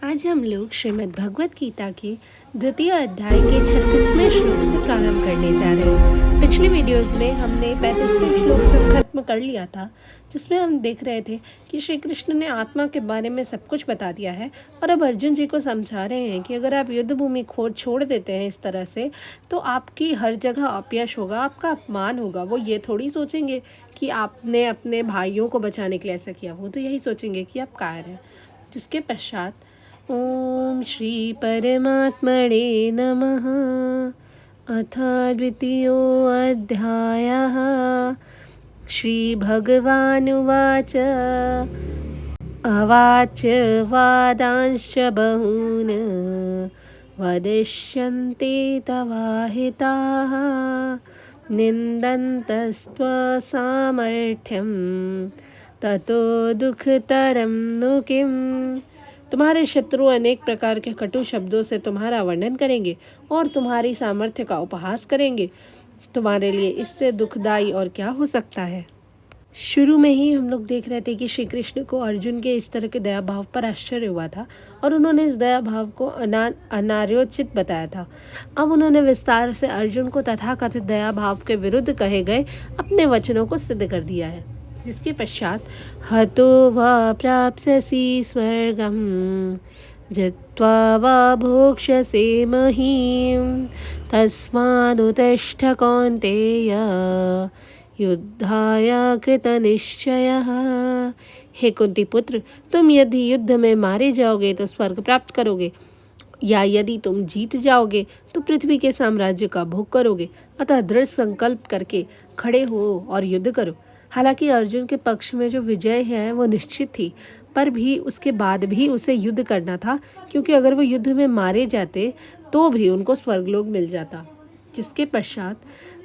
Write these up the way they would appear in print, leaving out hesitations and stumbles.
आज हम लोग श्रीमद् भगवत गीता के द्वितीय अध्याय के 36वें श्लोक से प्रारंभ करने जा रहे हैं। पिछली वीडियोस में हमने 35वें श्लोक तक खत्म कर लिया था, जिसमें हम देख रहे थे कि श्री कृष्ण ने आत्मा के बारे में सब कुछ बता दिया है और अब अर्जुन जी को समझा रहे हैं कि अगर आप युद्ध भूमि छोड़ देते हैं इस तरह से, तो आपकी हर जगह अपयश होगा, आपका अपमान होगा। वो ये थोड़ी सोचेंगे कि आपने अपने भाइयों को बचाने के लिए ऐसा किया, वो तो यही सोचेंगे कि आप कायर हैं। जिसके पश्चात ओम श्री परमात्मने नमः। अथ द्वितीयोऽध्यायः। श्रीभगवानुवाच अवाच वादांश्च बहून् वदिष्यन्ते तवाहिताः निन्दन्तस्त्वसामर्थ्यं ततो दुःखतरं नु किम्। तुम्हारे शत्रु अनेक प्रकार के कटु शब्दों से तुम्हारा वर्णन करेंगे और तुम्हारी सामर्थ्य का उपहास करेंगे। तुम्हारे लिए इससे दुखदाई और क्या हो सकता है। शुरू में ही हम लोग देख रहे थे कि श्री कृष्ण को अर्जुन के इस तरह के दया भाव पर आश्चर्य हुआ था और उन्होंने इस दया भाव को अनार्योचित बताया था। अब उन्होंने विस्तार से अर्जुन को तथाकथित दया भाव के विरुद्ध कहे गए अपने वचनों को सिद्ध कर दिया है। जिसके पश्चात हतो वा प्राप्स्यसि स्वर्गं जित्वा वा भोक्ष्यसे महीं तस्मादुत्तिष्ठ कौन्तेय युद्धाय कृतनिश्चयः। हे कुंती पुत्र, तुम यदि युद्ध में मारे जाओगे तो स्वर्ग प्राप्त करोगे, या यदि तुम जीत जाओगे तो पृथ्वी के साम्राज्य का भोग करोगे। अतः दृढ़ संकल्प करके खड़े हो और युद्ध करो। हालांकि अर्जुन के पक्ष में जो विजय है वो निश्चित थी, पर भी उसके बाद भी उसे युद्ध करना था, क्योंकि अगर वो युद्ध में मारे जाते तो भी उनको स्वर्गलोक मिल जाता। जिसके पश्चात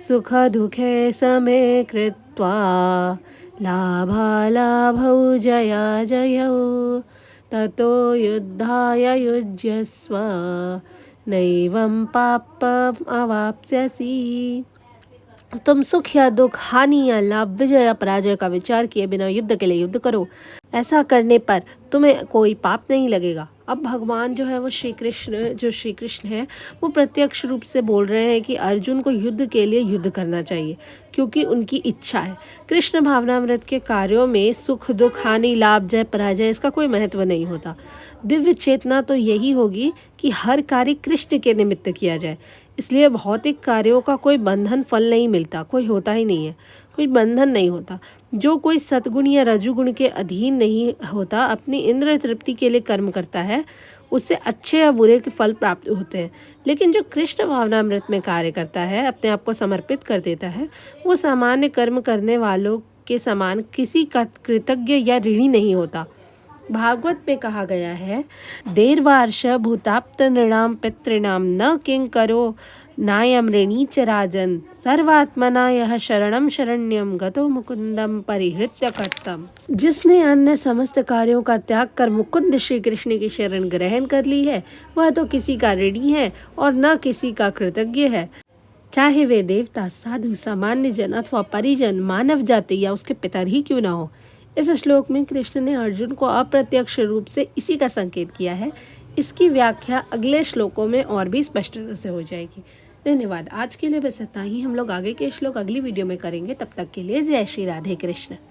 सुख दुखे समे कृत्वा लाभालाभौ जया जयौ ततो युद्धाय युज्यस्व नैवं पापम् अवाप्स्यसि। तुम सुख या दुख, हानि या लाभ, विजय या पराजय का विचार किए बिना युद्ध के लिए युद्ध करो। ऐसा करने पर तुम्हें कोई पाप नहीं लगेगा। अब भगवान जो है वो श्री कृष्ण है वो प्रत्यक्ष रूप से बोल रहे हैं कि अर्जुन को युद्ध के लिए युद्ध करना चाहिए, क्योंकि उनकी इच्छा है। कृष्ण भावनामृत के कार्यों में सुख दुख, हानि, लाभ, जय पराजय इसका कोई महत्व नहीं होता। दिव्य चेतना तो यही होगी कि हर कार्य कृष्ण के निमित्त किया जाए। इसलिए भौतिक कार्यों का कोई बंधन फल नहीं मिलता, कोई होता ही नहीं है, कोई बंधन नहीं होता। जो कोई सतगुण या रजुगुण के अधीन नहीं होता, अपनी इंद्रिय तृप्ति के लिए कर्म करता है, उससे अच्छे या बुरे के फल प्राप्त होते हैं। लेकिन जो कृष्ण भावनामृत में कार्य करता है, अपने आप को समर्पित कर देता है, वो सामान्य कर्म करने वालों के समान किसी का कृतज्ञ या ऋणी नहीं होता। भागवत में कहा गया है, देर्वार्ष भूताप्त नृणाम पितॄणाम न किंकरो नायम ऋणी च राजन सर्वात्मना यह शरणम शरण्यम गतो मुकुंदम परिहृत्य कर्तम। जिसने अन्य समस्त कार्यों का त्याग कर मुकुंद श्री कृष्ण की शरण ग्रहण कर ली है, वह तो किसी का ऋणी है और न किसी का कृतज्ञ है, चाहे वे देवता, साधु, सामान्य जन अथवा परिजन, मानव जाति या उसके पितर ही क्यों न हो। इस श्लोक में कृष्ण ने अर्जुन को अप्रत्यक्ष रूप से इसी का संकेत किया है। इसकी व्याख्या अगले श्लोकों में और भी स्पष्टता से हो जाएगी। धन्यवाद। आज के लिए बस इतना ही। हम लोग आगे के श्लोक अगली वीडियो में करेंगे। तब तक के लिए जय श्री राधे कृष्ण।